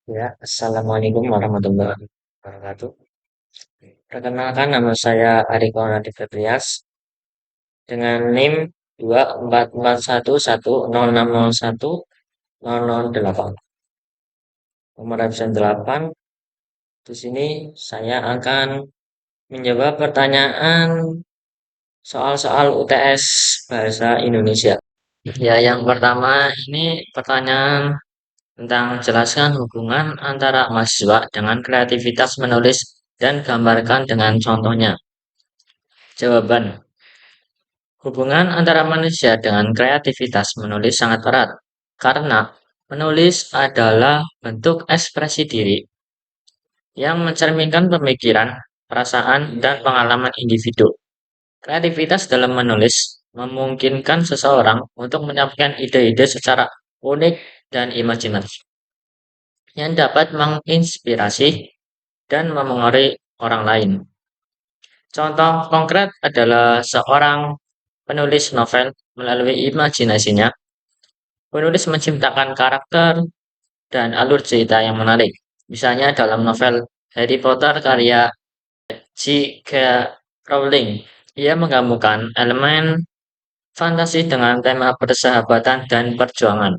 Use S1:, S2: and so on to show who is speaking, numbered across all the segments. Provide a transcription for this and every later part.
S1: Ya, Assalamualaikum warahmatullahi wabarakatuh. Perkenalkan nama saya Ariko Nadif Febrias dengan NIM 24411006008. Nomor absen 8. Di sini saya akan menjawab pertanyaan soal-soal UTS Bahasa Indonesia. Ya, yang pertama ini pertanyaan tentang jelaskan hubungan antara mahasiswa dengan kreativitas menulis dan gambarkan dengan contohnya. Jawaban: hubungan antara manusia dengan kreativitas menulis sangat erat, karena menulis adalah bentuk ekspresi diri yang mencerminkan pemikiran, perasaan, dan pengalaman individu. Kreativitas dalam menulis memungkinkan seseorang untuk menyampaikan ide-ide secara unik dan imajinatif yang dapat menginspirasi dan memengaruhi orang lain. Contoh konkret adalah seorang penulis novel melalui imajinasinya. Penulis menciptakan karakter dan alur cerita yang menarik. Misalnya dalam novel Harry Potter karya J.K. Rowling, ia menggabungkan elemen fantasi dengan tema persahabatan dan perjuangan,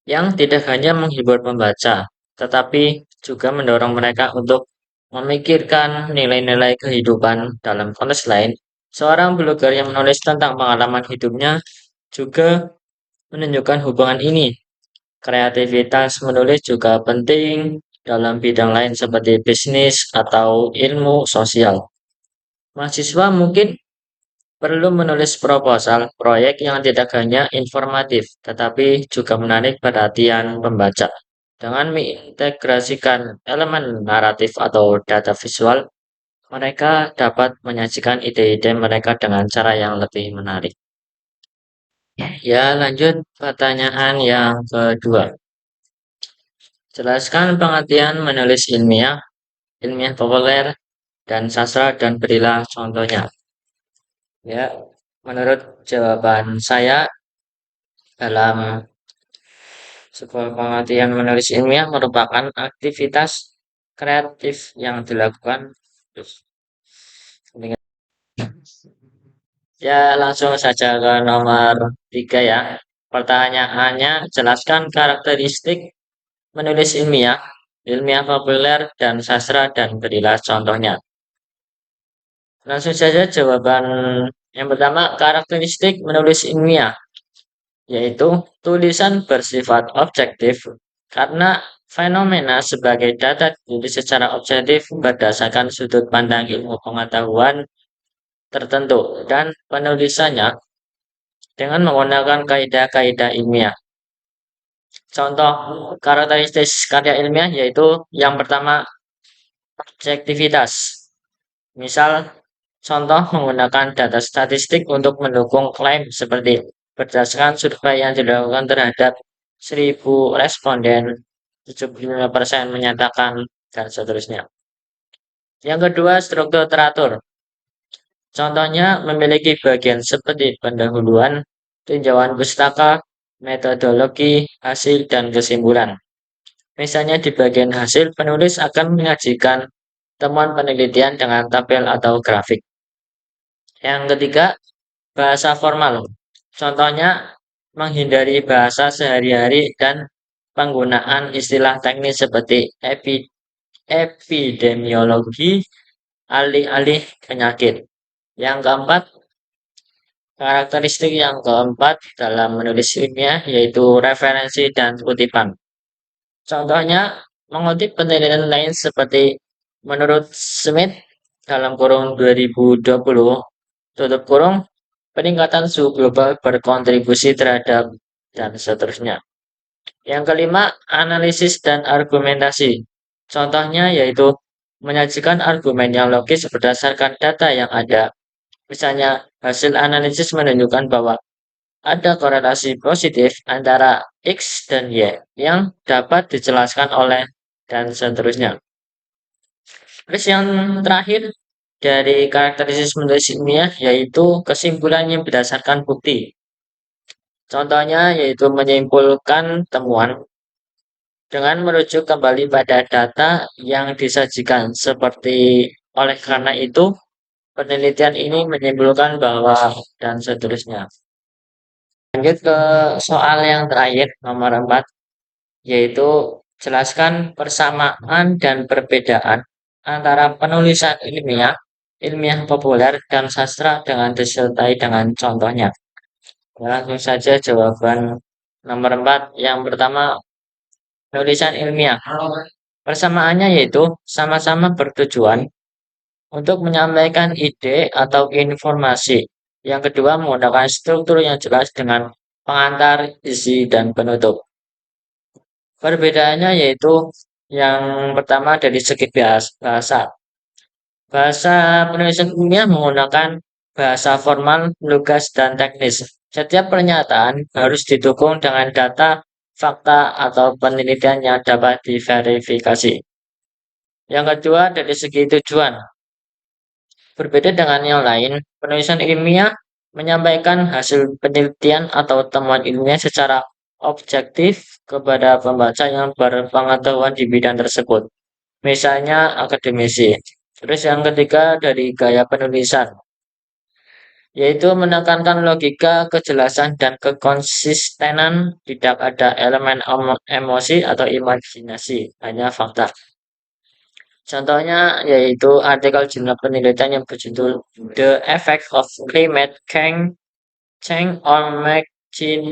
S1: yang tidak hanya menghibur pembaca, tetapi juga mendorong mereka untuk memikirkan nilai-nilai kehidupan dalam konteks lain. Seorang blogger yang menulis tentang pengalaman hidupnya juga menunjukkan hubungan ini. Kreativitas menulis juga penting dalam bidang lain seperti bisnis atau ilmu sosial. Mahasiswa mungkin perlu menulis proposal proyek yang tidak hanya informatif, tetapi juga menarik perhatian pembaca. Dengan mengintegrasikan elemen naratif atau data visual, mereka dapat menyajikan ide-ide mereka dengan cara yang lebih menarik. Ya, lanjut pertanyaan yang kedua. Jelaskan pengertian menulis ilmiah, ilmiah populer, dan sastra dan berilah contohnya. Ya, menurut jawaban saya dalam sebuah pengertian menulis ilmiah merupakan aktivitas kreatif yang dilakukan. Ya, langsung saja ke nomor 3 ya. Pertanyaannya, jelaskan karakteristik menulis ilmiah, ilmiah populer, dan sastra dan berilah contohnya. Langsung saja jawaban yang pertama, karakteristik menulis ilmiah, yaitu tulisan bersifat objektif karena fenomena sebagai data ditulis secara objektif berdasarkan sudut pandang ilmu pengetahuan tertentu dan penulisannya dengan menggunakan kaidah-kaidah ilmiah. Contoh karakteristik karya ilmiah yaitu yang pertama objektivitas. Misal, contoh menggunakan data statistik untuk mendukung klaim seperti berdasarkan survei yang dilakukan terhadap 1.000 responden, 75% menyatakan dan seterusnya. Yang kedua, struktur teratur. Contohnya memiliki bagian seperti pendahuluan, tinjauan pustaka, metodologi, hasil, dan kesimpulan. Misalnya di bagian hasil, penulis akan menyajikan temuan penelitian dengan tabel atau grafik. Yang ketiga, bahasa formal. Contohnya, menghindari bahasa sehari-hari dan penggunaan istilah teknis seperti epidemiologi, alih-alih penyakit. Yang keempat, karakteristik yang keempat dalam menulis ilmiah yaitu referensi dan kutipan. Contohnya, mengutip penelitian lain seperti menurut Smith dalam kurung 2020, tutup kurung, peningkatan suhu global berkontribusi terhadap dan seterusnya. Yang kelima, analisis dan argumentasi. Contohnya yaitu menyajikan argumen yang logis berdasarkan data yang ada. Misalnya, hasil analisis menunjukkan bahwa ada korelasi positif antara X dan Y yang dapat dijelaskan oleh dan seterusnya. Terus yang terakhir dari karakteristik menulis ilmiah yaitu kesimpulannya berdasarkan bukti. Contohnya yaitu menyimpulkan temuan dengan merujuk kembali pada data yang disajikan. Oleh karena itu, penelitian ini menyimpulkan bahwa dan seterusnya. Lanjut ke soal yang terakhir, nomor 4, yaitu jelaskan persamaan dan perbedaan antara penulisan ilmiah, ilmiah populer, dan sastra dengan disertai dengan contohnya. Langsung saja jawaban nomor 4. Yang pertama, penulisan ilmiah. Persamaannya yaitu sama-sama bertujuan untuk menyampaikan ide atau informasi. Yang kedua, menggunakan struktur yang jelas dengan pengantar, isi, dan penutup. Perbedaannya yaitu yang pertama dari segi bahasa. Bahasa penulisan ilmiah menggunakan bahasa formal, lugas, dan teknis. Setiap pernyataan harus didukung dengan data, fakta, atau penelitian yang dapat diverifikasi. Yang kedua dari segi tujuan. Berbeda dengan yang lain, penulisan ilmiah menyampaikan hasil penelitian atau temuan ilmiah secara objektif kepada pembaca yang berpengetahuan di bidang tersebut. Misalnya akademisi. Terus yang ketiga dari gaya penulisan, yaitu menekankan logika, kejelasan, dan kekonsistenan, tidak ada elemen emosi atau imajinasi, hanya fakta. Contohnya yaitu artikel jurnal penelitian yang berjudul The Effect of Climate Change on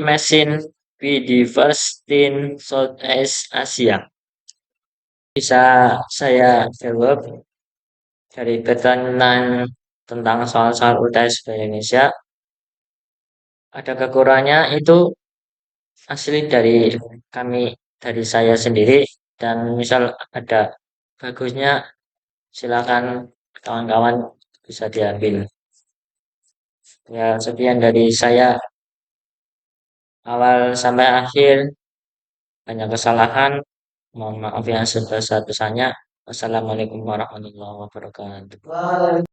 S1: Machine Biodiversity in Southeast Asia. Bisa saya jawab dari pertanyaan tentang soal-soal UTS Indonesia. Ada kekurangannya itu asli dari kami, dari saya sendiri, dan misal ada bagusnya silakan kawan-kawan bisa diambil. Ya, sekian dari saya awal sampai akhir, banyak kesalahan. Mohon maaf yang sebesar-besarnya. Wassalamualaikum warahmatullahi wabarakatuh.